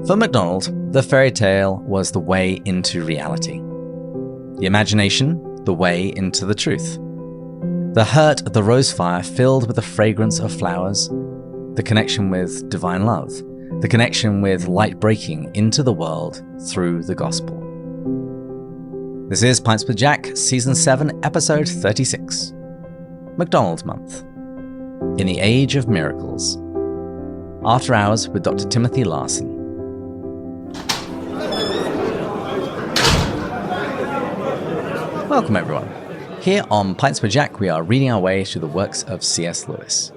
For MacDonald, the fairy tale was the way into reality. The imagination, the way into the truth. The hurt of the rose fire filled with the fragrance of flowers, the connection with divine love, the connection with light breaking into the world through the gospel. This is Pints with Jack, Season 7, Episode 36. MacDonald Month. In the Age of Miracles. After Hours with Dr. Timothy Larsen. Welcome everyone. Here on Pints with Jack, we are reading our way through the works of C.S. Lewis.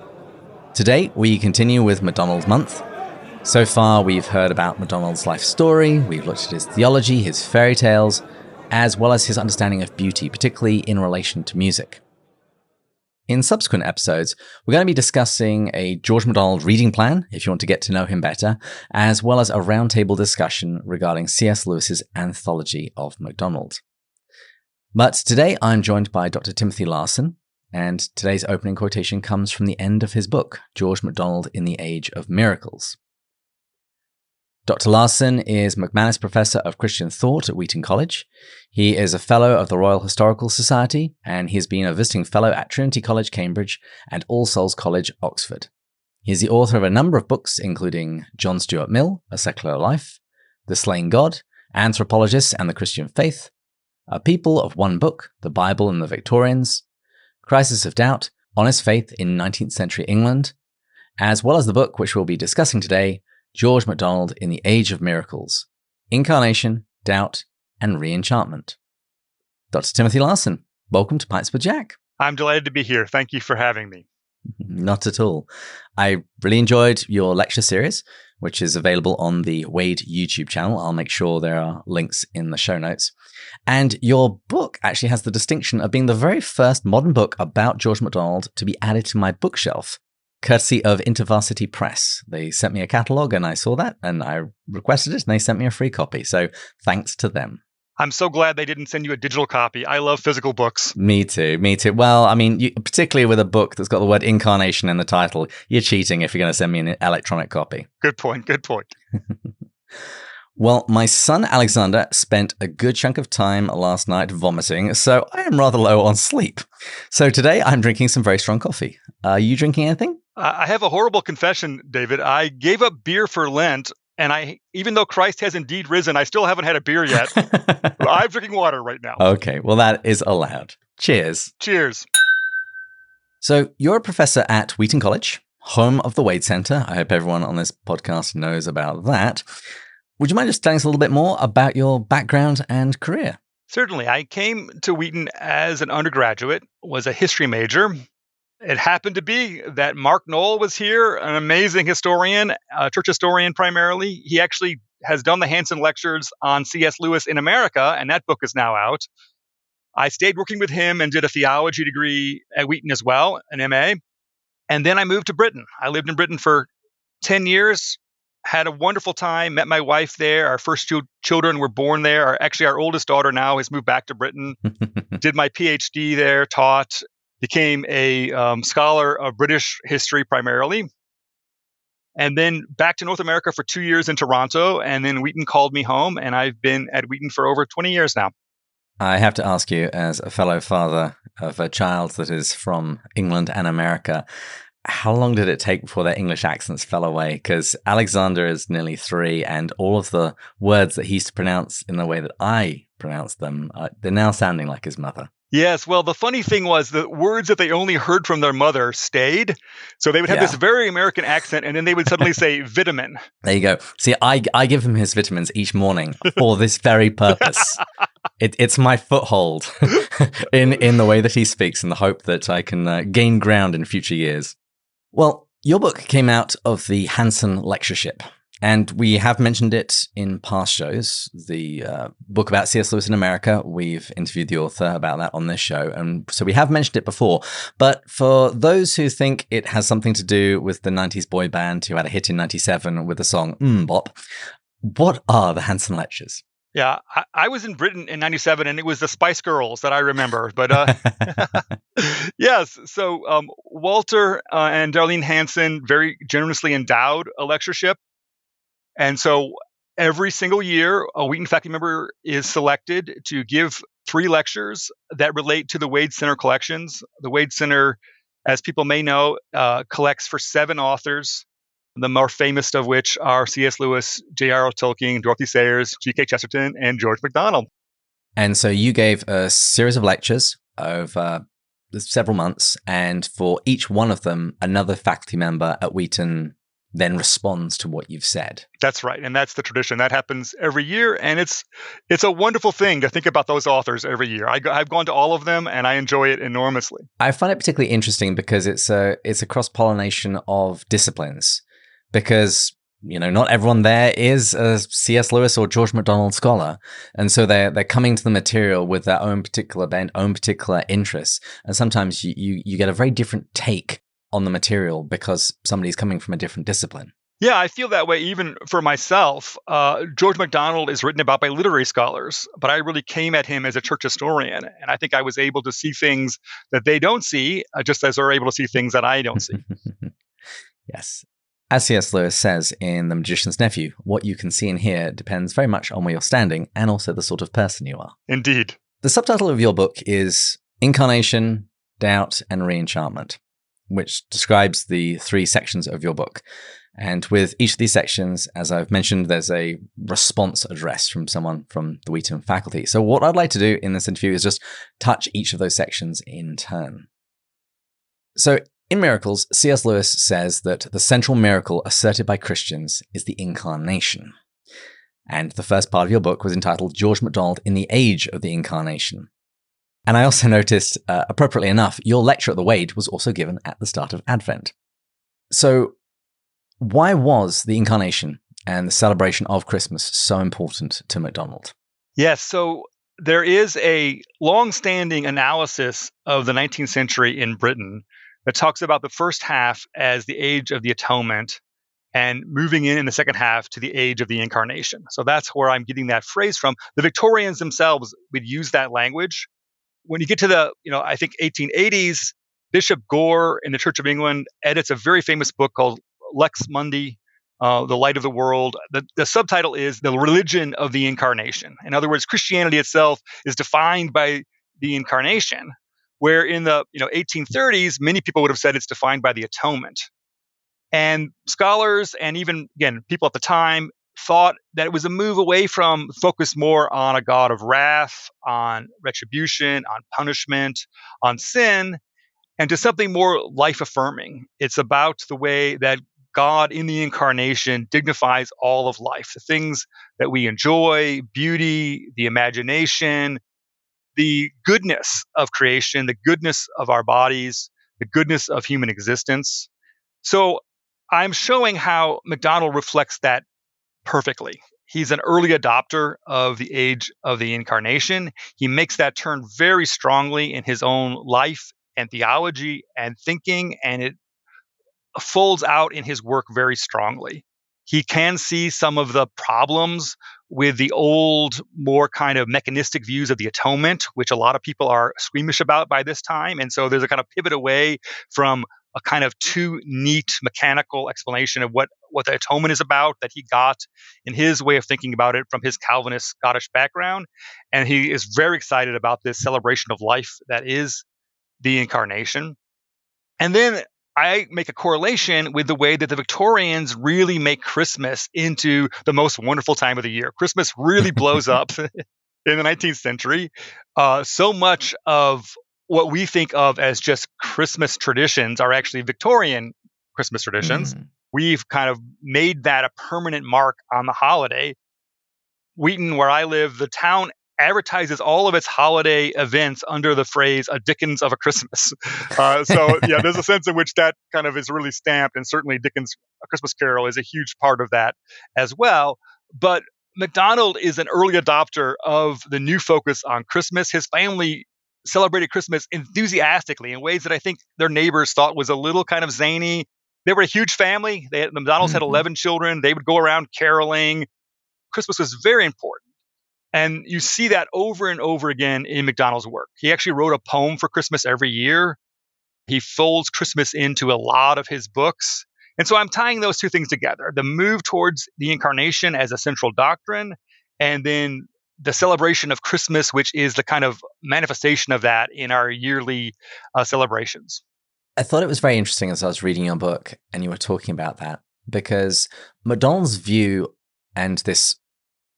Today, we continue with MacDonald Month. So far, we've heard about MacDonald's life story, we've looked at his theology, his fairy tales, as well as his understanding of beauty, particularly in relation to music. In subsequent episodes, we're going to be discussing a George MacDonald reading plan, if you want to get to know him better, as well as a roundtable discussion regarding C.S. Lewis's anthology of MacDonald. But today I'm joined by Dr. Timothy Larsen, and today's opening quotation comes from the end of his book, George MacDonald in the Age of Miracles. Dr. Larsen is McManus Professor of Christian Thought at Wheaton College. He is a Fellow of the Royal Historical Society, and he has been a visiting Fellow at Trinity College, Cambridge, and All Souls College, Oxford. He is the author of a number of books, including John Stuart Mill, A Secular Life, The Slain God, Anthropologists and the Christian Faith, A People of One Book, The Bible and the Victorians, Crisis of Doubt, Honest Faith in 19th Century England, as well as the book which we'll be discussing today, George MacDonald in the Age of Miracles, Incarnation, Doubt, and Re-enchantment. Dr. Timothy Larsen, welcome to Pints with Jack. I'm delighted to be here. Thank you for having me. Not at all. I really enjoyed your lecture series, which is available on the Wade YouTube channel. I'll make sure there are links in the show notes. And your book actually has the distinction of being the very first modern book about George MacDonald to be added to my bookshelf, courtesy of InterVarsity Press. They sent me a catalogue and I saw that and I requested it and they sent me a free copy. So thanks to them. I'm so glad they didn't send you a digital copy. I love physical books. Me too. Well, I mean, particularly with a book that's got the word Incarnation in the title, you're cheating if you're going to send me an electronic copy. Good point. Well, my son Alexander spent a good chunk of time last night vomiting, so I am rather low on sleep. So today I'm drinking some very strong coffee. Are you drinking anything? I have a horrible confession, David. I gave up beer for Lent, and even though Christ has indeed risen, I still haven't had a beer yet. I'm drinking water right now. Okay, well that is allowed. Cheers. Cheers. So you're a professor at Wheaton College, home of the Wade Center. I hope everyone on this podcast knows about that. Would you mind just telling us a little bit more about your background and career? Certainly. I came to Wheaton as an undergraduate, was a history major. It happened to be that Mark Knoll was here, an amazing historian, a church historian primarily. He actually has done the Hansen Lectures on C.S. Lewis in America, and that book is now out. I stayed working with him and did a theology degree at Wheaton as well, an MA. And then I moved to Britain. I lived in Britain for 10 years. Had a wonderful time, met my wife there. Our first two children were born there. Actually, our oldest daughter now has moved back to Britain. Did my PhD there, taught, became a scholar of British history primarily. And then back to North America for 2 years in Toronto. And then Wheaton called me home, and I've been at Wheaton for over 20 years now. I have to ask you, as a fellow father of a child that is from England and America, how long did it take before their English accents fell away? Because Alexander is nearly 3, and all of the words that he used to pronounce in the way that I pronounce them, they're now sounding like his mother. Yes, well, the funny thing was the words that they only heard from their mother stayed. So they would have this very American accent, and then they would suddenly say vitamin. There you go. See, I give him his vitamins each morning for this very purpose. It's my foothold in the way that he speaks, in the hope that I can gain ground in future years. Well, your book came out of the Hansen Lectureship, and we have mentioned it in past shows. The book about C.S. Lewis in America, we've interviewed the author about that on this show, and so we have mentioned it before. But for those who think it has something to do with the 90s boy band who had a hit in 97 with the song Bop, what are the Hansen Lectures? Yeah, I was in Britain in 97, and it was the Spice Girls that I remember. But yes, so Walter and Darlene Hansen very generously endowed a lectureship. And so Every single year, a Wheaton faculty member is selected to give 3 lectures that relate to the Wade Center collections. The Wade Center, as people may know, collects for 7 authors, the more famous of which are C.S. Lewis, J.R.R. Tolkien, Dorothy Sayers, G.K. Chesterton, and George MacDonald. And so you gave a series of lectures over several months, and for each one of them, another faculty member at Wheaton then responds to what you've said. That's right. And that's the tradition. That happens every year. And it's a wonderful thing to think about those authors every year. I've gone to all of them and I enjoy it enormously. I find it particularly interesting because it's a cross-pollination of disciplines. Because, not everyone there is a C.S. Lewis or George MacDonald scholar. And so they're coming to the material with their own particular bent, own particular interests. And sometimes you get a very different take on the material because somebody's coming from a different discipline. Yeah, I feel that way even for myself. George MacDonald is written about by literary scholars, but I really came at him as a church historian. And I think I was able to see things that they don't see, just as they're able to see things that I don't see. Yes. As C.S. Lewis says in The Magician's Nephew, what you can see and hear depends very much on where you're standing and also the sort of person you are. Indeed. The subtitle of your book is Incarnation, Doubt, and Re-enchantment, which describes the 3 sections of your book. And with each of these sections, as I've mentioned, there's a response address from someone from the Wheaton faculty. So what I'd like to do in this interview is just touch each of those sections in turn. So in Miracles, C.S. Lewis says that the central miracle asserted by Christians is the Incarnation. And the first part of your book was entitled George MacDonald in the Age of the Incarnation. And I also noticed, appropriately enough, your lecture at the Wade was also given at the start of Advent. So why was the Incarnation and the celebration of Christmas so important to MacDonald? Yes, so there is a long-standing analysis of the 19th century in Britain that talks about the first half as the age of the atonement and moving in the second half to the age of the Incarnation. So that's where I'm getting that phrase from. The Victorians themselves would use that language. When you get to the, I think 1880s, Bishop Gore in the Church of England edits a very famous book called Lex Mundi, The Light of the World. The subtitle is The Religion of the Incarnation. In other words, Christianity itself is defined by the Incarnation, where in the 1830s, many people would have said it's defined by the atonement. And scholars and even, again, people at the time thought that it was a move away from focus more on a God of wrath, on retribution, on punishment, on sin, and to something more life-affirming. It's about the way that God in the Incarnation dignifies all of life, the things that we enjoy, beauty, the imagination, the goodness of creation, the goodness of our bodies, the goodness of human existence. So I'm showing how MacDonald reflects that perfectly. He's an early adopter of the age of the Incarnation. He makes that turn very strongly in his own life and theology and thinking, and it folds out in his work very strongly. He can see some of the problems with the old, more kind of mechanistic views of the atonement, which a lot of people are squeamish about by this time. And so there's a kind of pivot away from a kind of too neat mechanical explanation of what the atonement is about that he got in his way of thinking about it from his Calvinist Scottish background. And he is very excited about this celebration of life that is the Incarnation. And then I make a correlation with the way that the Victorians really make Christmas into the most wonderful time of the year. Christmas really blows up in the 19th century. So much of what we think of as just Christmas traditions are actually Victorian Christmas traditions. We've kind of made that a permanent mark on the holiday. Wheaton, where I live, the town advertises all of its holiday events under the phrase "a Dickens of a Christmas." So yeah, there's a sense in which that kind of is really stamped, and certainly Dickens' A Christmas Carol is a huge part of that as well. But MacDonald is an early adopter of the new focus on Christmas. His family celebrated Christmas enthusiastically in ways that I think their neighbors thought was a little kind of zany. They were a huge family. The MacDonalds had 11 children. They would go around caroling. Christmas was very important. And you see that over and over again in MacDonald's work. He actually wrote a poem for Christmas every year. He folds Christmas into a lot of his books. And so I'm tying those two things together, the move towards the Incarnation as a central doctrine, and then the celebration of Christmas, which is the kind of manifestation of that in our yearly celebrations. I thought it was very interesting as I was reading your book and you were talking about that, because MacDonald's view and this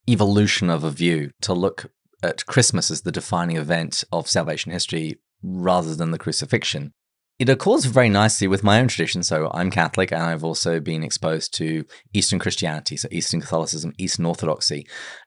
evolution of a view to look at Christmas as the defining event of salvation history rather than the crucifixion, it accords very nicely with my own tradition. So I'm Catholic, and I've also been exposed to Eastern Christianity, so Eastern Catholicism, Eastern Orthodoxy.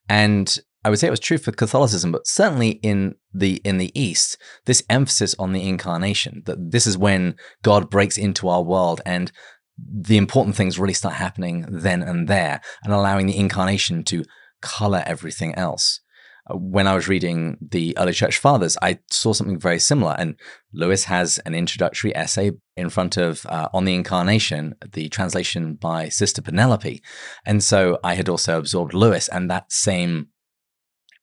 And I would say it was true for Catholicism, but certainly in the East, this emphasis on the Incarnation, that this is when God breaks into our world and the important things really start happening then and there, and allowing the Incarnation to color everything else. When I was reading the early church fathers, I saw something very similar. And Lewis has an introductory essay in front of On the Incarnation, the translation by Sister Penelope. And so I had also absorbed Lewis and that same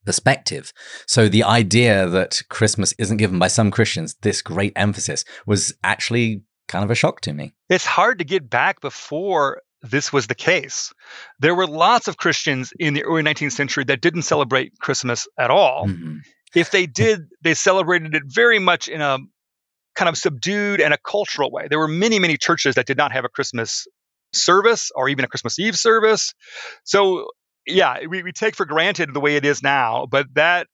perspective. So the idea that Christmas isn't given by some Christians this great emphasis was actually kind of a shock to me. It's hard to get back before this was the case. There were lots of Christians in the early 19th century that didn't celebrate Christmas at all. Mm-hmm. If they did, they celebrated it very much in a kind of subdued and a cultural way. There were many, many churches that did not have a Christmas service or even a Christmas Eve service. So, yeah, we take for granted the way it is now, but that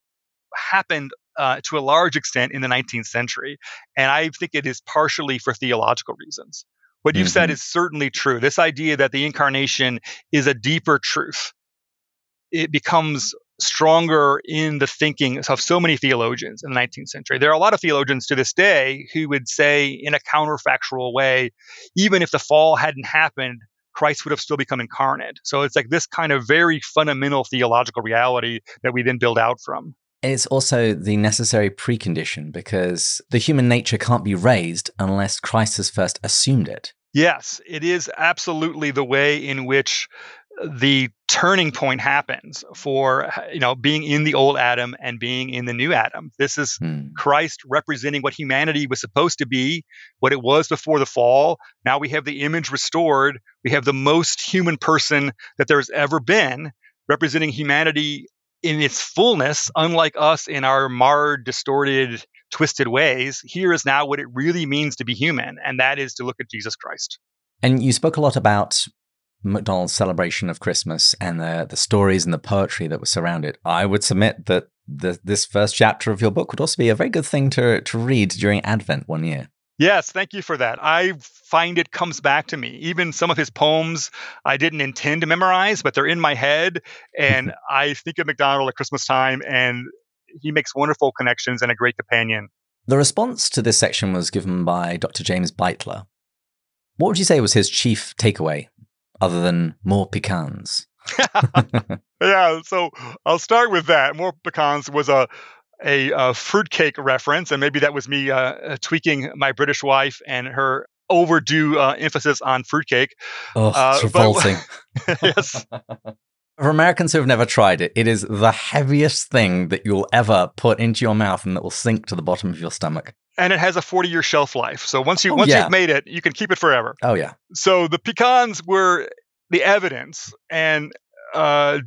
happened to a large extent in the 19th century. And I think it is partially for theological reasons. What you've said is certainly true. This idea that the Incarnation is a deeper truth, it becomes stronger in the thinking of so many theologians in the 19th century. There are a lot of theologians to this day who would say in a counterfactual way, even if the fall hadn't happened, Christ would have still become incarnate. So it's like this kind of very fundamental theological reality that we then build out from. It's also the necessary precondition, because the human nature can't be raised unless Christ has first assumed it. Yes, it is absolutely the way in which the turning point happens for, being in the old Adam and being in the new Adam. This is Christ representing what humanity was supposed to be, what it was before the fall. Now we have the image restored. We have the most human person that there's ever been, representing humanity in its fullness, unlike us in our marred, distorted, twisted ways. Here is now what it really means to be human, and that is to look at Jesus Christ. And you spoke a lot about MacDonald's celebration of Christmas and the stories and the poetry that was surrounded. I would submit that this first chapter of your book would also be a very good thing to read during Advent one year. Yes, thank you for that. I find it comes back to me. Even some of his poems I didn't intend to memorize, but they're in my head. And I think of MacDonald at Christmas time, and he makes wonderful connections and a great companion. The response to this section was given by Dr. James Beitler. What would you say was his chief takeaway, other than more pecans? Yeah, so I'll start with that. More pecans was a fruitcake reference, and maybe that was me tweaking my British wife and her overdue emphasis on fruitcake. Oh, it's revolting. Yes. For Americans who have never tried it, it is the heaviest thing that you'll ever put into your mouth and that will sink to the bottom of your stomach. And it has a 40-year shelf life. So once you've made it, you can keep it forever. Oh, yeah. So the pecans were the evidence. And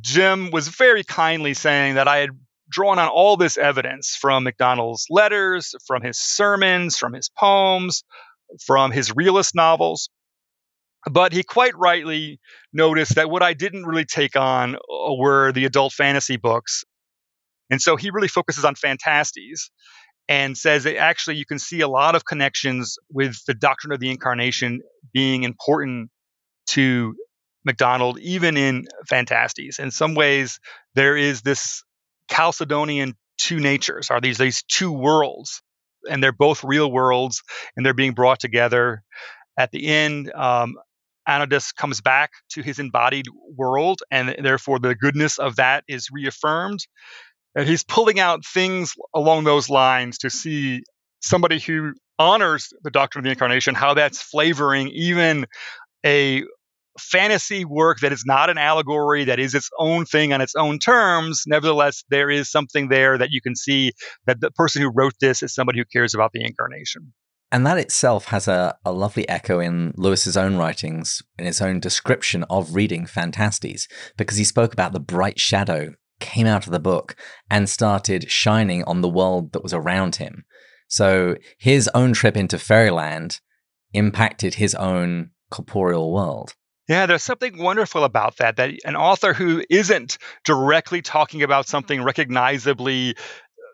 Jim was very kindly saying that I had drawn on all this evidence from MacDonald's letters, from his sermons, from his poems, from his realist novels. But he quite rightly noticed that what I didn't really take on were the adult fantasy books. And so he really focuses on fantasties and says that actually you can see a lot of connections with the doctrine of the Incarnation being important to MacDonald, even in fantasties. In some ways, there is this Chalcedonian two natures, are these two worlds, and they're both real worlds, and they're being brought together. At the end, Anodus comes back to his embodied world, and therefore the goodness of that is reaffirmed. And he's pulling out things along those lines to see somebody who honors the doctrine of the Incarnation, how that's flavoring even a fantasy work that is not an allegory, that is its own thing on its own terms. Nevertheless, there is something there that you can see that the person who wrote this is somebody who cares about the Incarnation. And that itself has a lovely echo in Lewis's own writings, in his own description of reading Phantastes, because he spoke about the bright shadow came out of the book and started shining on the world that was around him. So his own trip into fairyland impacted his own corporeal world. Yeah, there's something wonderful about that an author who isn't directly talking about something recognizably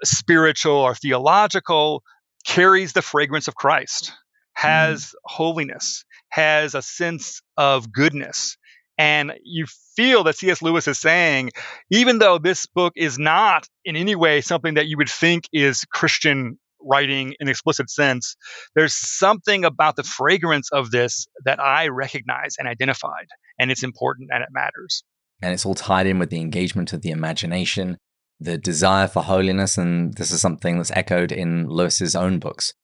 spiritual or theological carries the fragrance of Christ, has holiness, has a sense of goodness. And you feel that C.S. Lewis is saying, even though this book is not in any way something that you would think is Christian writing in explicit sense, there's something about the fragrance of this that I recognize and identified, and it's important and it matters. And it's all tied in with the engagement of the imagination, the desire for holiness, and this is something that's echoed in Lewis's own books.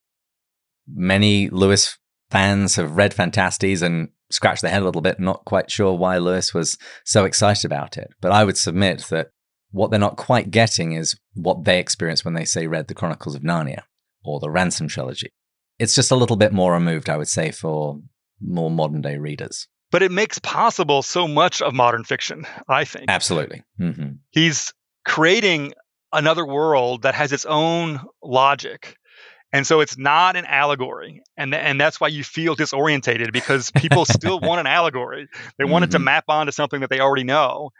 Many Lewis fans have read Phantastes and scratched their head a little bit, not quite sure why Lewis was so excited about it. But I would submit that what they're not quite getting is what they experienced when they, say, read the Chronicles of Narnia or the Ransom trilogy. It's just a little bit more removed, I would say, for more modern-day readers. But it makes possible so much of modern fiction, I think. Absolutely. Mm-hmm. He's creating another world that has its own logic. And so it's not an allegory. And that's why you feel disorientated, because people still want an allegory. They want it to map onto something that they already know.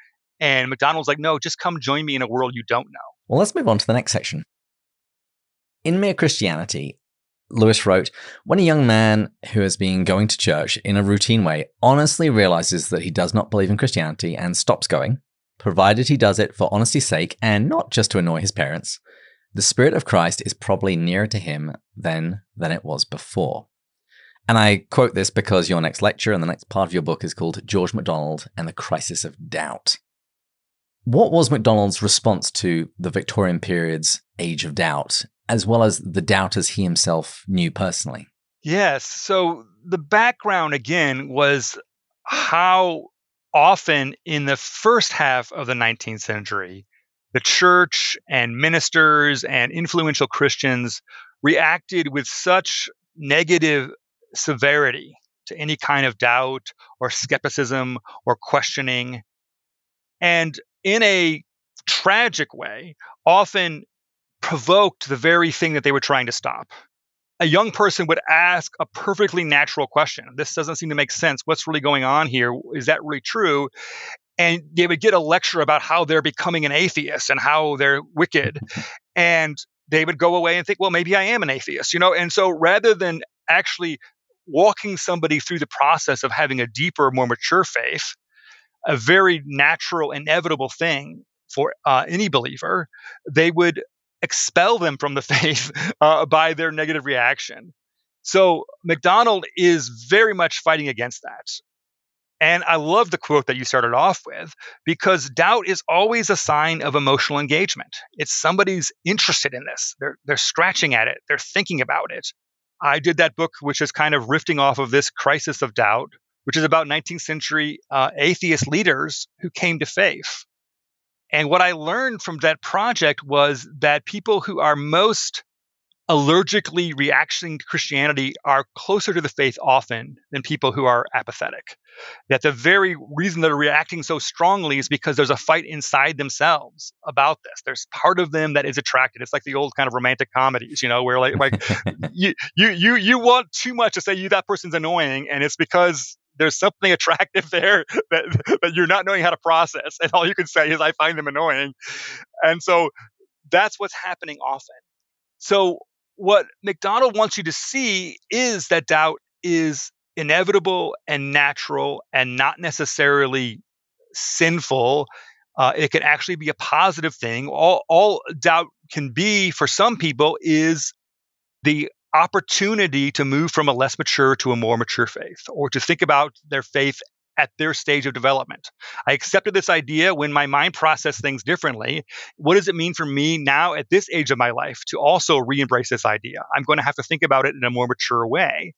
And MacDonald's like, no, just come join me in a world you don't know. Well, let's move on to the next section. In Mere Christianity, Lewis wrote, when a young man who has been going to church in a routine way honestly realizes that he does not believe in Christianity and stops going, provided he does it for honesty's sake and not just to annoy his parents, the Spirit of Christ is probably nearer to him then than it was before. And I quote this because your next lecture and the next part of your book is called George MacDonald and the Crisis of Doubt. What was MacDonald's response to the Victorian period's Age of Doubt, as well as the doubters he himself knew personally? Yes. So the background, again, was how often in the first half of the 19th century, the church and ministers and influential Christians reacted with such negative severity to any kind of doubt or skepticism or questioning. And in a tragic way, often provoked the very thing that they were trying to stop. A young person would ask a perfectly natural question. This doesn't seem to make sense. What's really going on here? Is that really true? And they would get a lecture about how they're becoming an atheist and how they're wicked. And they would go away and think, well, maybe I am an atheist, And so rather than actually walking somebody through the process of having a deeper, more mature faith, a very natural, inevitable thing for any believer, they would expel them from the faith by their negative reaction. So MacDonald is very much fighting against that. And I love the quote that you started off with, because doubt is always a sign of emotional engagement. It's somebody's interested in this. They're scratching at it. They're thinking about it. I did that book, which is kind of riffing off of this Crisis of Doubt, which is about 19th century atheist leaders who came to faith. And what I learned from that project was that people who are most allergically reacting to Christianity are closer to the faith often than people who are apathetic. That the very reason they're reacting so strongly is because there's a fight inside themselves about this. There's part of them that is attracted. It's like the old kind of romantic comedies, where like you want too much to say that person's annoying, and it's because there's something attractive there that you're not knowing how to process, and all you can say is I find them annoying. And so that's what's happening often. So what MacDonald wants you to see is that doubt is inevitable and natural and not necessarily sinful. It can actually be a positive thing. All doubt can be for some people is the opportunity to move from a less mature to a more mature faith, or to think about their faith at their stage of development. I accepted this idea when my mind processed things differently. What does it mean for me now at this age of my life to also re-embrace this idea? I'm going to have to think about it in a more mature way.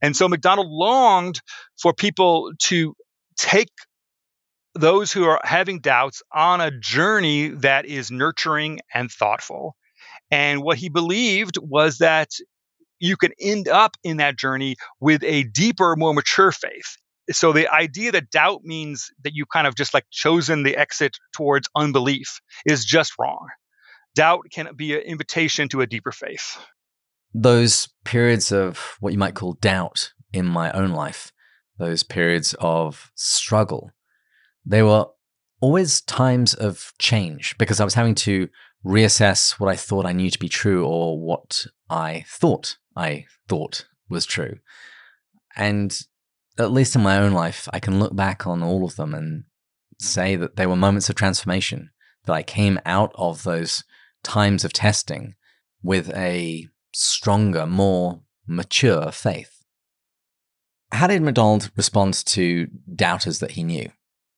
And so MacDonald longed for people to take those who are having doubts on a journey that is nurturing and thoughtful. And what he believed was that you can end up in that journey with a deeper, more mature faith. So the idea that doubt means that you kind of just like chosen the exit towards unbelief is just wrong. Doubt can be an invitation to a deeper faith. Those periods of what you might call doubt in my own life, those periods of struggle, they were always times of change because I was having to reassess what I thought I knew to be true or what I thought was true. And at least in my own life, I can look back on all of them and say that they were moments of transformation, that I came out of those times of testing with a stronger, more mature faith. How did MacDonald respond to doubters that he knew?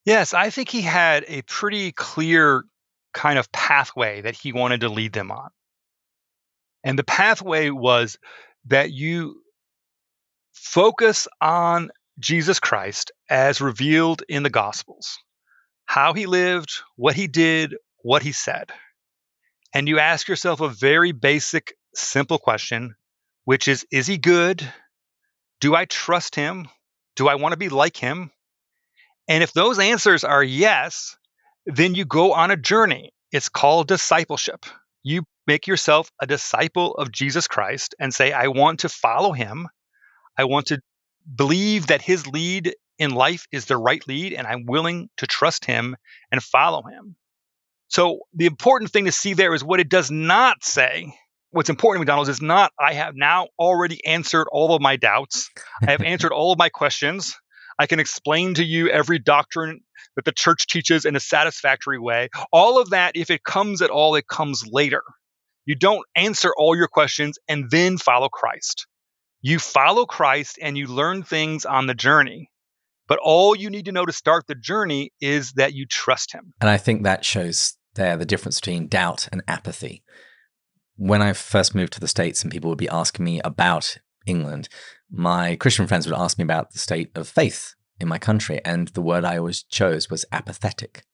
Yes, I think he had a pretty clear kind of pathway that he wanted to lead them on. And the pathway was that you focus on Jesus Christ as revealed in the Gospels, how he lived, what he did, what he said. And you ask yourself a very basic, simple question, which is he good? Do I trust him? Do I want to be like him? And if those answers are yes, then you go on a journey. It's called discipleship. You make yourself a disciple of Jesus Christ and say, I want to follow him. I want to believe that his lead in life is the right lead, and I'm willing to trust him and follow him. So the important thing to see there is what it does not say. What's important to MacDonald's is not, I have now already answered all of my doubts. I have answered all of my questions. I can explain to you every doctrine that the church teaches in a satisfactory way. All of that, if it comes at all, it comes later. You don't answer all your questions and then follow Christ. You follow Christ and you learn things on the journey. But all you need to know to start the journey is that you trust him. And I think that shows there the difference between doubt and apathy. When I first moved to the States and people would be asking me about England, my Christian friends would ask me about the state of faith in my country. And the word I always chose was apathetic.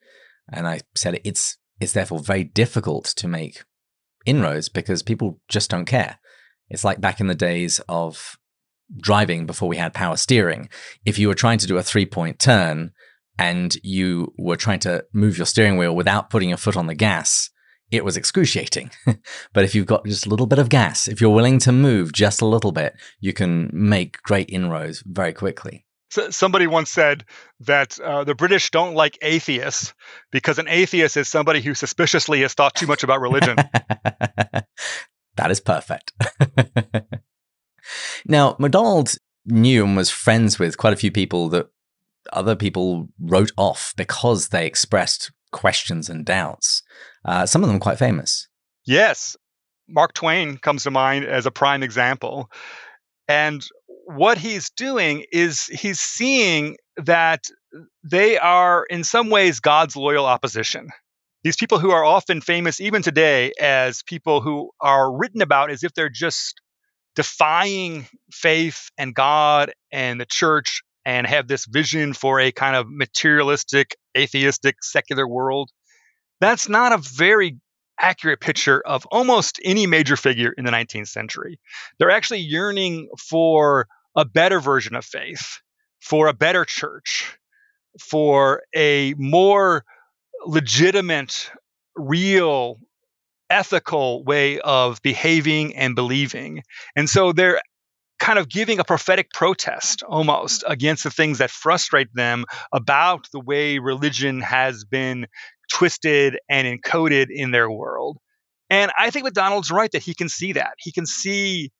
And I said it's therefore very difficult to make inroads because people just don't care. It's like back in the days of driving before we had power steering. If you were trying to do a 3-point turn and you were trying to move your steering wheel without putting your foot on the gas, it was excruciating. But if you've got just a little bit of gas, if you're willing to move just a little bit, you can make great inroads very quickly. So somebody once said that the British don't like atheists because an atheist is somebody who suspiciously has thought too much about religion. That is perfect. Now, MacDonald knew and was friends with quite a few people that other people wrote off because they expressed questions and doubts. Some of them quite famous. Yes. Mark Twain comes to mind as a prime example. And what he's doing is he's seeing that they are in some ways God's loyal opposition. These people who are often famous even today as people who are written about as if they're just defying faith and God and the church and have this vision for a kind of materialistic, atheistic, secular world. That's not a very accurate picture of almost any major figure in the 19th century. They're actually yearning for a better version of faith, for a better church, for a more legitimate, real, ethical way of behaving and believing. And so they're kind of giving a prophetic protest almost against the things that frustrate them about the way religion has been twisted and encoded in their world. And I think MacDonald's right that he can see that. He can see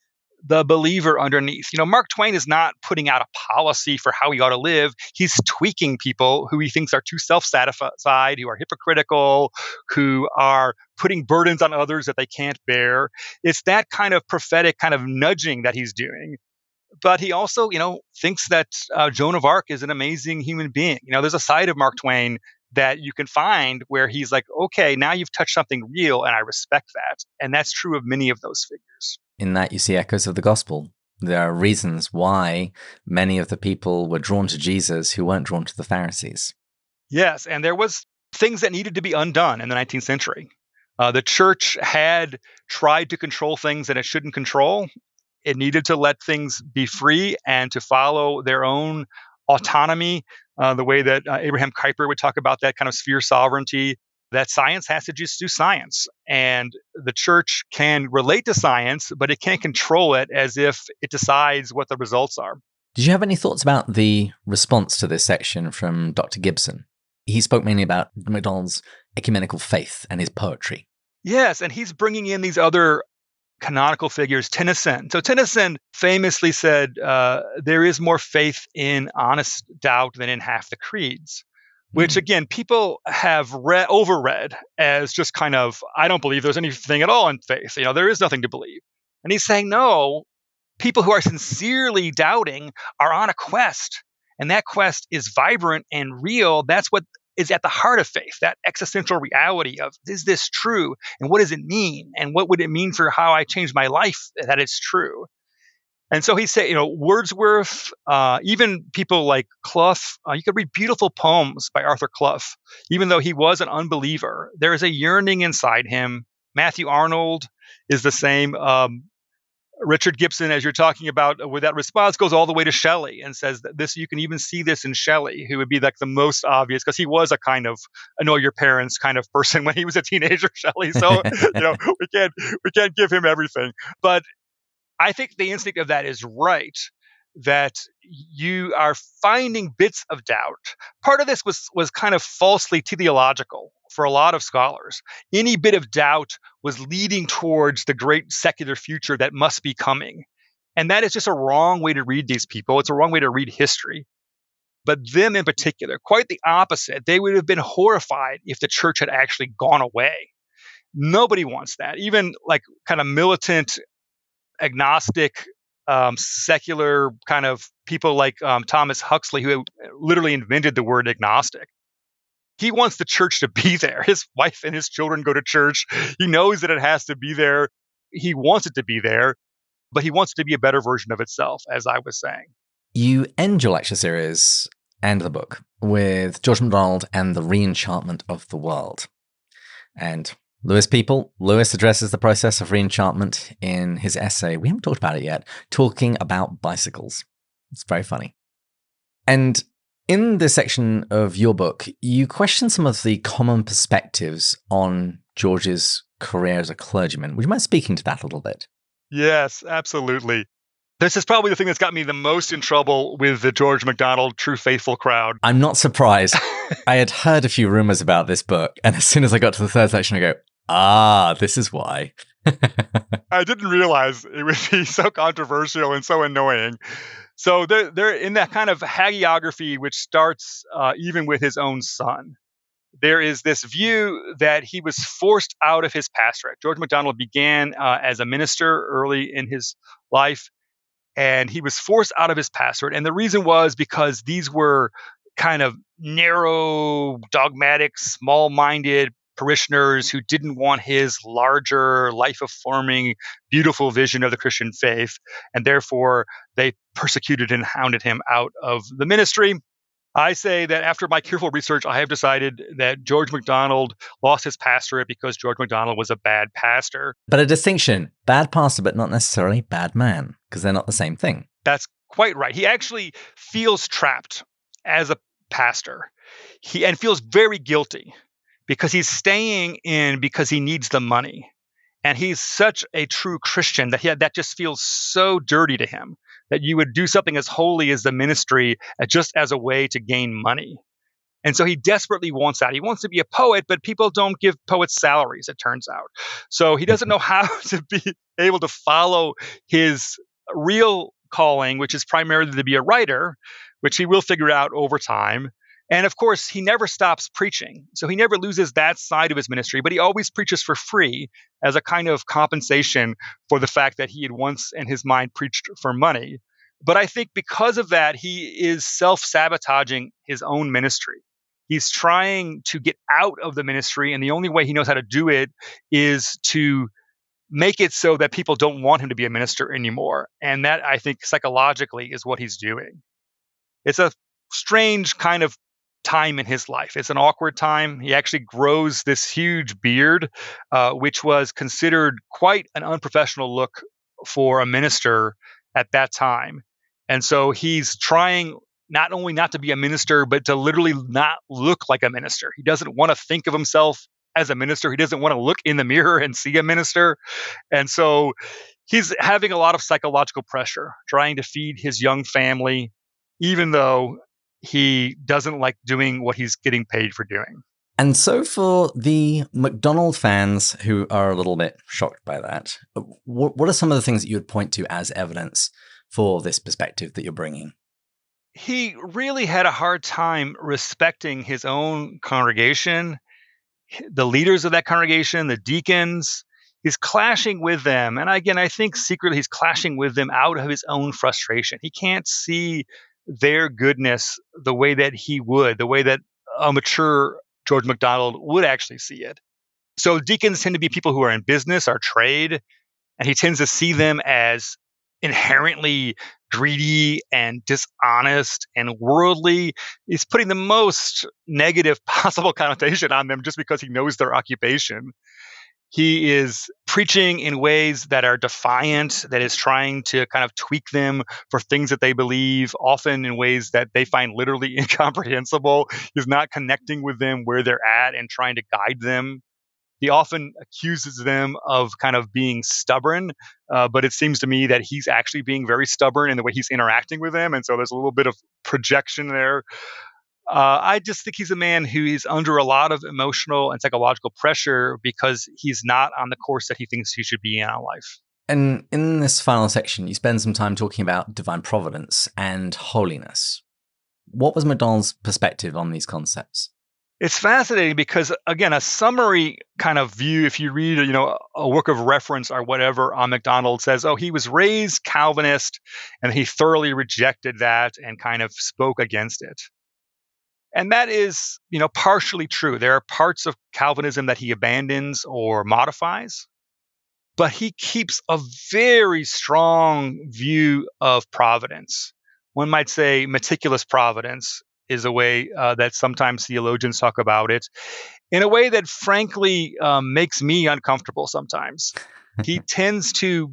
the believer underneath. You know, Mark Twain is not putting out a policy for how he ought to live. He's tweaking people who he thinks are too self-satisfied, who are hypocritical, who are putting burdens on others that they can't bear. It's that kind of prophetic kind of nudging that he's doing. But he also, thinks that Joan of Arc is an amazing human being. There's a side of Mark Twain that you can find where he's like, okay, now you've touched something real and I respect that. And that's true of many of those figures. In that, you see echoes of the gospel. There are reasons why many of the people were drawn to Jesus who weren't drawn to the Pharisees. Yes, and there was things that needed to be undone in the 19th century. The church had tried to control things that it shouldn't control. it needed to let things be free and to follow their own autonomy, the way that Abraham Kuyper would talk about that kind of sphere sovereignty, that science has to just do science. And the church can relate to science, but it can't control it as if it decides what the results are. Did you have any thoughts about the response to this section from Dr. Gibson? He spoke mainly about MacDonald's ecumenical faith and his poetry. Yes, and he's bringing in these other canonical figures, Tennyson. So Tennyson famously said, there is more faith in honest doubt than in half the creeds, which again, people have overread as just kind of, I don't believe there's anything at all in faith. There is nothing to believe. And he's saying, no, people who are sincerely doubting are on a quest. And that quest is vibrant and real. That's what is at the heart of faith, that existential reality of, is this true? And what does it mean? And what would it mean for how I change my life that it's true? And so he said, Wordsworth, even people like Clough, you could read beautiful poems by Arthur Clough, even though he was an unbeliever. There is a yearning inside him. Matthew Arnold is the same. Richard Gibson, as you're talking about with that response, goes all the way to Shelley and says that you can even see this in Shelley, who would be like the most obvious, because he was a kind of annoy your parents kind of person when he was a teenager, Shelley. So, we can't give him everything. But I think the instinct of that is right, that you are finding bits of doubt. Part of this was kind of falsely teleological for a lot of scholars. Any bit of doubt was leading towards the great secular future that must be coming. And that is just a wrong way to read these people. It's a wrong way to read history. But them in particular, quite the opposite. They would have been horrified if the church had actually gone away. Nobody wants that. Even like kind of militant, agnostic, secular kind of people like Thomas Huxley, who literally invented the word agnostic. He wants the church to be there. His wife and his children go to church. He knows that it has to be there. He wants it to be there, but he wants it to be a better version of itself, as I was saying. You end your lecture series and the book with George MacDonald and the Re-enchantment of the world. And Lewis addresses the process of re-enchantment in his essay. We haven't talked about it yet, talking about bicycles. It's very funny. And in this section of your book, you question some of the common perspectives on George's career as a clergyman. Would you mind speaking to that a little bit? Yes, absolutely. This is probably the thing that's got me the most in trouble with the George MacDonald True Faithful crowd. I'm not surprised. I had heard a few rumors about this book, and as soon as I got to the third section, I go, this is why. I didn't realize it would be so controversial and so annoying. So they're in that kind of hagiography, which starts even with his own son. There is this view that he was forced out of his pastorate. George MacDonald began as a minister early in his life, and he was forced out of his pastorate. And the reason was because these were kind of narrow, dogmatic, small-minded parishioners who didn't want his larger, life-affirming, beautiful vision of the Christian faith, and therefore they persecuted and hounded him out of the ministry. I say that after my careful research, I have decided that George MacDonald lost his pastorate because George MacDonald was a bad pastor. But a distinction, bad pastor, but not necessarily bad man, because they're not the same thing. That's quite right. He actually feels trapped as a pastor. And feels very guilty because he's staying in because he needs the money. And he's such a true Christian that just feels so dirty to him that you would do something as holy as the ministry just as a way to gain money. And so he desperately wants that. He wants to be a poet, but people don't give poets salaries, it turns out. So he doesn't know how to be able to follow his real calling, which is primarily to be a writer, which he will figure out over time. And of course, he never stops preaching. So he never loses that side of his ministry, but he always preaches for free as a kind of compensation for the fact that he had once in his mind preached for money. But I think because of that, he is self-sabotaging his own ministry. He's trying to get out of the ministry, and the only way he knows how to do it is to make it so that people don't want him to be a minister anymore. And that, I think, psychologically is what he's doing. It's a strange kind of time in his life. It's an awkward time. He actually grows this huge beard, which was considered quite an unprofessional look for a minister at that time. And so he's trying not only not to be a minister, but to literally not look like a minister. He doesn't want to think of himself as a minister. He doesn't want to look in the mirror and see a minister. And so he's having a lot of psychological pressure, trying to feed his young family, even though he doesn't like doing what he's getting paid for doing. And so for the MacDonald fans who are a little bit shocked by that, what are some of the things that you would point to as evidence for this perspective that you're bringing? He really had a hard time respecting his own congregation, the leaders of that congregation, the deacons. He's clashing with them. And again, I think secretly he's clashing with them out of his own frustration. He can't see their goodness the way that he would, the way that a mature George MacDonald would actually see it. So deacons tend to be people who are in business, or trade, and he tends to see them as inherently greedy and dishonest and worldly. He's putting the most negative possible connotation on them just because he knows their occupation. He is preaching in ways that are defiant, that is trying to kind of tweak them for things that they believe, often in ways that they find literally incomprehensible. He's not connecting with them where they're at and trying to guide them. He often accuses them of kind of being stubborn, but it seems to me that he's actually being very stubborn in the way he's interacting with them. And so there's a little bit of projection there. I just think he's a man who is under a lot of emotional and psychological pressure because he's not on the course that he thinks he should be in life. And in this final section, you spend some time talking about divine providence and holiness. What was MacDonald's perspective on these concepts? It's fascinating because, again, a summary kind of view, if you read, a work of reference or whatever on MacDonald, says, oh, he was raised Calvinist and he thoroughly rejected that and kind of spoke against it. And that is, partially true. There are parts of Calvinism that he abandons or modifies, but he keeps a very strong view of providence. One might say meticulous providence is a way that sometimes theologians talk about it, in a way that frankly makes me uncomfortable sometimes. He tends to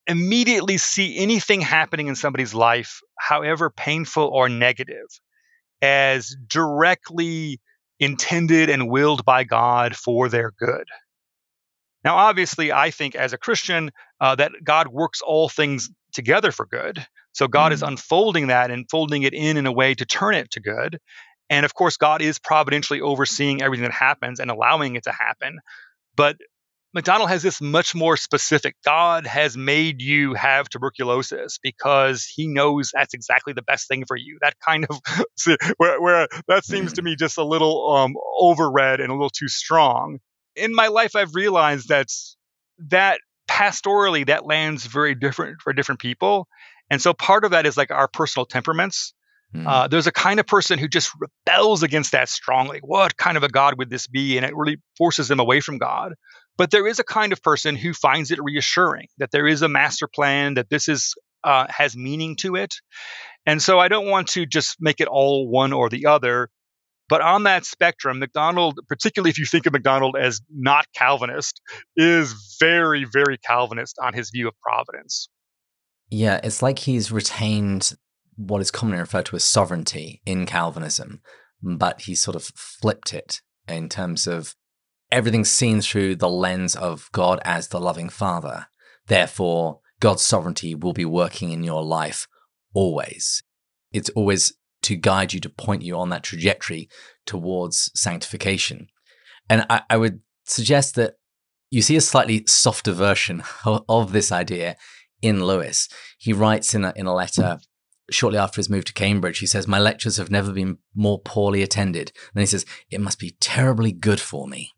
immediately see anything happening in somebody's life, however painful or negative, as directly intended and willed by God for their good. Now, obviously, I think as a Christian that God works all things together for good. So God is unfolding that and folding it in a way to turn it to good. And of course, God is providentially overseeing everything that happens and allowing it to happen. But MacDonald has this much more specific. God has made you have tuberculosis because he knows that's exactly the best thing for you. That kind of, where that seems to me just a little overread and a little too strong. In my life, I've realized that pastorally, that lands very different for different people. And so part of that is like our personal temperaments. There's a kind of person who just rebels against that strongly. What kind of a God would this be? And it really forces them away from God. But there is a kind of person who finds it reassuring that there is a master plan, that this is has meaning to it. And so I don't want to just make it all one or the other. But on that spectrum, MacDonald, particularly if you think of MacDonald as not Calvinist, is very, very Calvinist on his view of providence. Yeah, it's like he's retained what is commonly referred to as sovereignty in Calvinism, but he sort of flipped it in terms of everything's seen through the lens of God as the loving Father. Therefore, God's sovereignty will be working in your life always. It's always to guide you, to point you on that trajectory towards sanctification. And I would suggest that you see a slightly softer version of this idea in Lewis. He writes in a letter shortly after his move to Cambridge, he says, "My lectures have never been more poorly attended." Then he says, "It must be terribly good for me."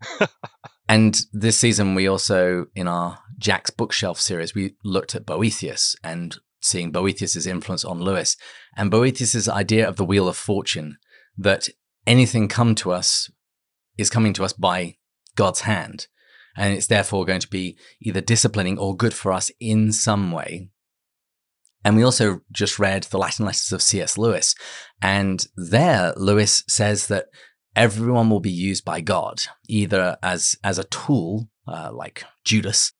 And this season, we also, in our Jack's Bookshelf series, we looked at Boethius and seeing Boethius' influence on Lewis. And Boethius' idea of the wheel of fortune, that anything come to us is coming to us by God's hand. And it's therefore going to be either disciplining or good for us in some way. And we also just read the Latin letters of C.S. Lewis. And there, Lewis says that everyone will be used by God, either as a tool, like Judas,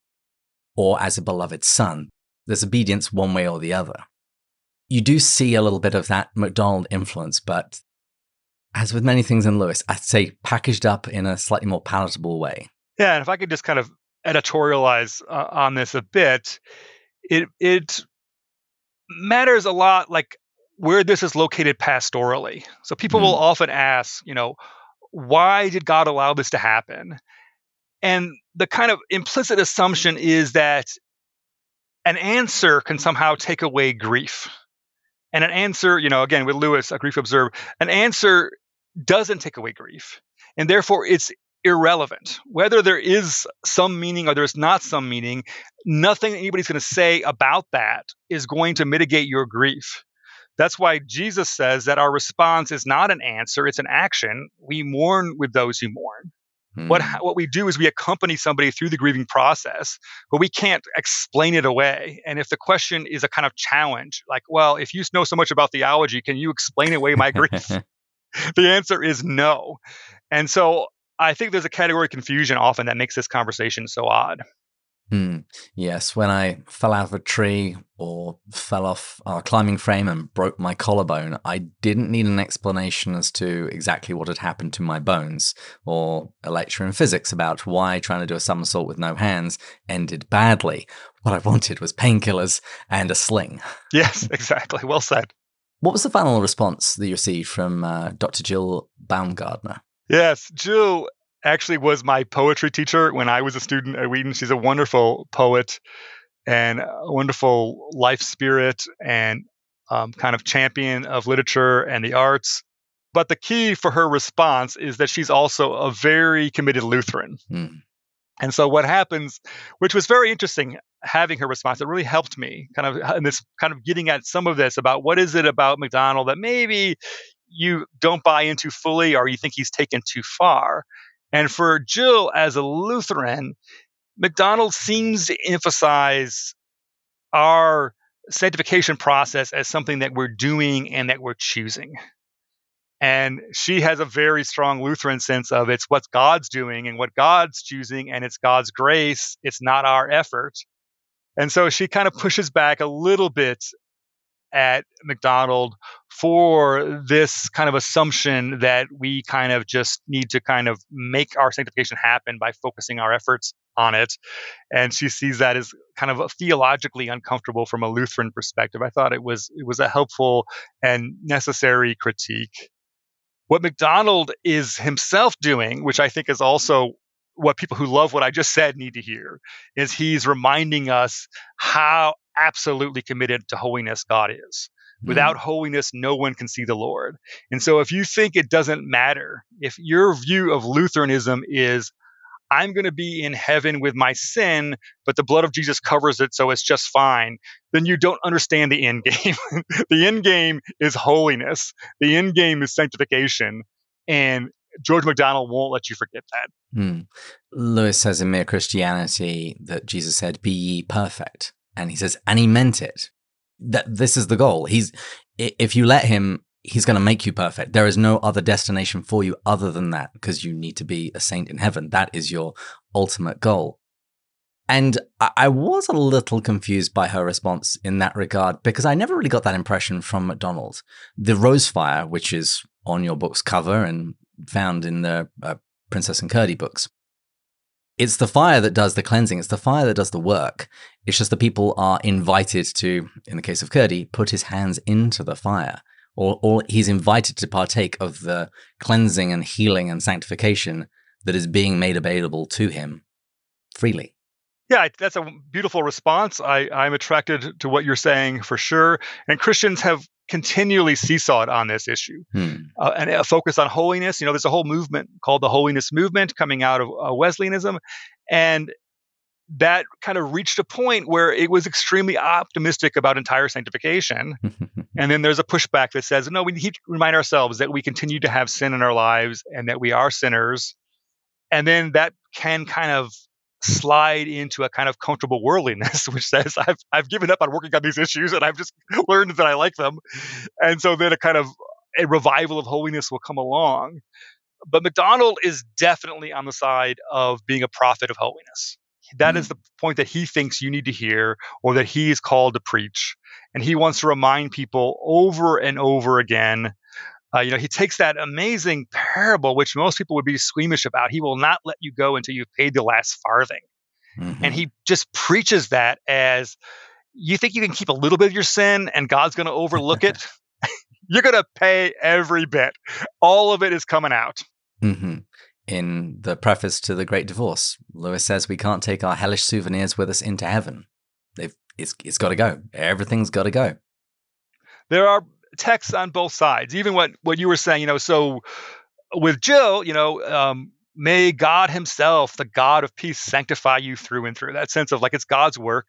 or as a beloved son. There's obedience one way or the other. You do see a little bit of that MacDonald influence, but as with many things in Lewis, I'd say packaged up in a slightly more palatable way. Yeah, and if I could just kind of editorialize on this a bit, it matters a lot, like where this is located pastorally. So people will often ask, why did God allow this to happen? And the kind of implicit assumption is that an answer can somehow take away grief. And an answer, again, with Lewis, a grief observed, an answer doesn't take away grief. And therefore, it's irrelevant. Whether there is some meaning or there's not some meaning, nothing anybody's going to say about that is going to mitigate your grief. That's why Jesus says that our response is not an answer, it's an action. We mourn with those who mourn. What we do is we accompany somebody through the grieving process, but we can't explain it away. And if the question is a kind of challenge, like, well, if you know so much about theology, can you explain away my grief? The answer is no. And so I think there's a category confusion often that makes this conversation so odd. Yes, when I fell out of a tree or fell off our climbing frame and broke my collarbone, I didn't need an explanation as to exactly what had happened to my bones, or a lecture in physics about why trying to do a somersault with no hands ended badly. What I wanted was painkillers and a sling. Yes, exactly. Well said. What was the final response that you received from Dr. Jill Baumgardner? Yes, Jill actually was my poetry teacher when I was a student at Wheaton. She's a wonderful poet and a wonderful life spirit and kind of champion of literature and the arts. But the key for her response is that she's also a very committed Lutheran. And so what happens, which was very interesting, having her response, it really helped me kind of in this kind of getting at some of this about what is it about MacDonald that maybe you don't buy into fully or you think he's taken too far. And for Jill, as a Lutheran, MacDonald seems to emphasize our sanctification process as something that we're doing and that we're choosing. And she has a very strong Lutheran sense of it's what God's doing and what God's choosing, and it's God's grace. It's not our effort. And so she kind of pushes back a little bit at MacDonald for this kind of assumption that we kind of just need to kind of make our sanctification happen by focusing our efforts on it. And she sees that as kind of theologically uncomfortable from a Lutheran perspective. I thought it was a helpful and necessary critique. What MacDonald is himself doing, which I think is also what people who love what I just said need to hear, is he's reminding us how absolutely committed to holiness God is. Without holiness, no one can see the Lord. And so if you think it doesn't matter, if your view of Lutheranism is, I'm going to be in heaven with my sin, but the blood of Jesus covers it, so it's just fine, then you don't understand the end game. The end game is holiness. The end game is sanctification. And George MacDonald won't let you forget that. Lewis says in Mere Christianity that Jesus said, "Be ye perfect." And he says, and he meant it. That this is the goal. If you let him, he's going to make you perfect. There is no other destination for you other than that, because you need to be a saint in heaven. That is your ultimate goal. And I was a little confused by her response in that regard, because I never really got that impression from MacDonald. The rose fire, which is on your book's cover and found in the Princess and Curdie books, it's the fire that does the cleansing. It's the fire that does the work. It's just the people are invited to, in the case of Curdie, put his hands into the fire. Or he's invited to partake of the cleansing and healing and sanctification that is being made available to him freely. Yeah, that's a beautiful response. I'm attracted to what you're saying for sure. And Christians have continually seesawed on this issue and a focus on holiness. There's a whole movement called the Holiness Movement coming out of Wesleyanism. And that kind of reached a point where it was extremely optimistic about entire sanctification. And then there's a pushback that says, no, we need to remind ourselves that we continue to have sin in our lives and that we are sinners. And then that can kind of slide into a kind of comfortable worldliness, which says, I've given up on working on these issues and I've just learned that I like them. And so then a revival of holiness will come along. But MacDonald is definitely on the side of being a prophet of holiness. That is the point that he thinks you need to hear or that he is called to preach. And he wants to remind people over and over again. He takes that amazing parable, which most people would be squeamish about. He will not let you go until you've paid the last farthing. Mm-hmm. And he just preaches that as, you think you can keep a little bit of your sin and God's going to overlook it? You're going to pay every bit. All of it is coming out. Mm-hmm. In the preface to The Great Divorce, Lewis says we can't take our hellish souvenirs with us into heaven. It's got to go. Everything's got to go. There are texts on both sides. Even what you were saying, so with Jill, may God himself, the God of peace, sanctify you through and through. That sense of like it's God's work.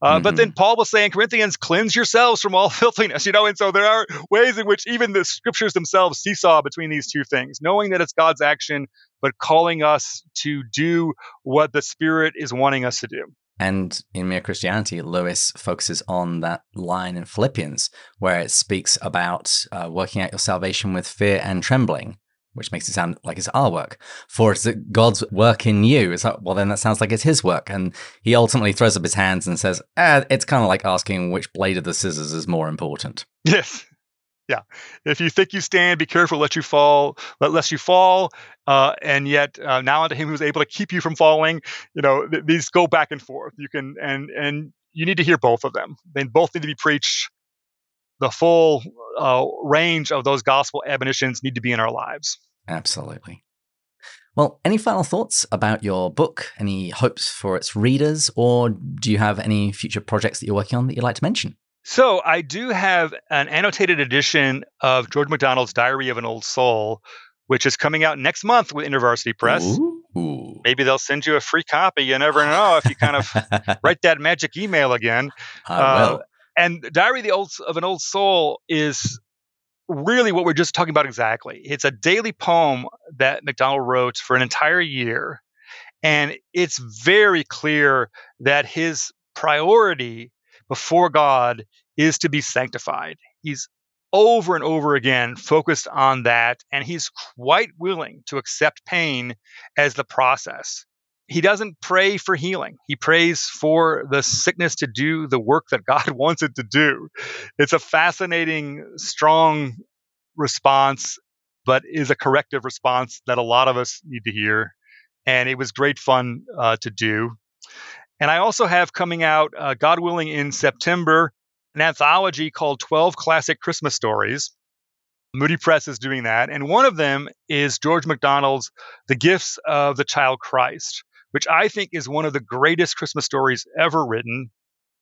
But then Paul will say in Corinthians, cleanse yourselves from all filthiness, and so there are ways in which even the scriptures themselves seesaw between these two things, knowing that it's God's action, but calling us to do what the Spirit is wanting us to do. And in Mere Christianity, Lewis focuses on that line in Philippians where it speaks about working out your salvation with fear and trembling, which makes it sound like it's our work. For it's God's work in you. It's like, well, then that sounds like it's his work. And he ultimately throws up his hands and says, it's kind of like asking which blade of the scissors is more important. Yes. Yeah. If you think you stand, be careful lest you fall. And yet now unto him who's able to keep you from falling, these go back and forth. You can, and you need to hear both of them. They both need to be preached. The full range of those gospel admonitions need to be in our lives. Absolutely. Well, any final thoughts about your book? Any hopes for its readers? Or do you have any future projects that you're working on that you'd like to mention? So I do have an annotated edition of George MacDonald's Diary of an Old Soul, which is coming out next month with InterVarsity Press. Ooh. Maybe they'll send you a free copy. You never know if you kind of write that magic email again. I will. And Diary of an Old Soul is really what we're just talking about exactly. It's a daily poem that MacDonald wrote for an entire year. And it's very clear that his priority before God is to be sanctified. He's over and over again focused on that. And he's quite willing to accept pain as the process. He doesn't pray for healing. He prays for the sickness to do the work that God wants it to do. It's a fascinating, strong response, but is a corrective response that a lot of us need to hear. And it was great fun to do. And I also have coming out, God willing, in September, an anthology called 12 Classic Christmas Stories. Moody Press is doing that. And one of them is George MacDonald's The Gifts of the Child Christ, which I think is one of the greatest Christmas stories ever written.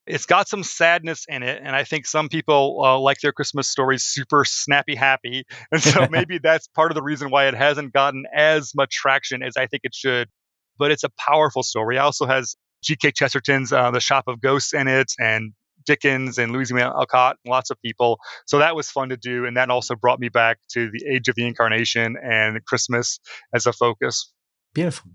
It's got some sadness in it, and I think some people like their Christmas stories super snappy happy. And so maybe that's part of the reason why it hasn't gotten as much traction as I think it should. But it's a powerful story. It also has G.K. Chesterton's The Shop of Ghosts in it, and Dickens and Louisa May Alcott, lots of people. So that was fun to do. And that also brought me back to the age of the Incarnation and Christmas as a focus. Beautiful.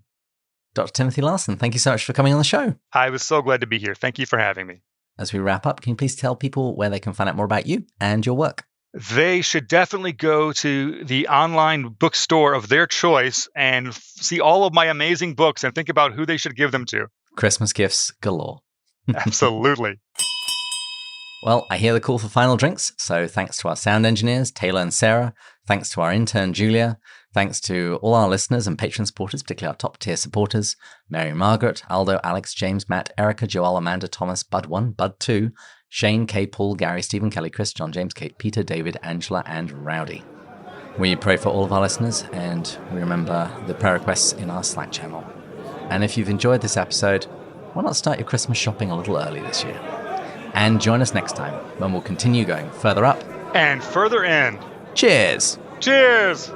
Dr. Timothy Larsen, thank you so much for coming on the show. I was so glad to be here. Thank you for having me. As we wrap up, can you please tell people where they can find out more about you and your work? They should definitely go to the online bookstore of their choice and see all of my amazing books and think about who they should give them to. Christmas gifts galore. Absolutely. Well, I hear the call for final drinks, so thanks to our sound engineers, Taylor and Sarah. Thanks to our intern, Julia. Thanks to all our listeners and patron supporters, particularly our top-tier supporters, Mary Margaret, Aldo, Alex, James, Matt, Erica, Joel, Amanda, Thomas, Bud1, Bud2, Shane, K, Paul, Gary, Stephen, Kelly, Chris, John, James, Kate, Peter, David, Angela, and Rowdy. We pray for all of our listeners, and we remember the prayer requests in our Slack channel. And if you've enjoyed this episode, why not start your Christmas shopping a little early this year? And join us next time when we'll continue going further up and further in. Cheers! Cheers!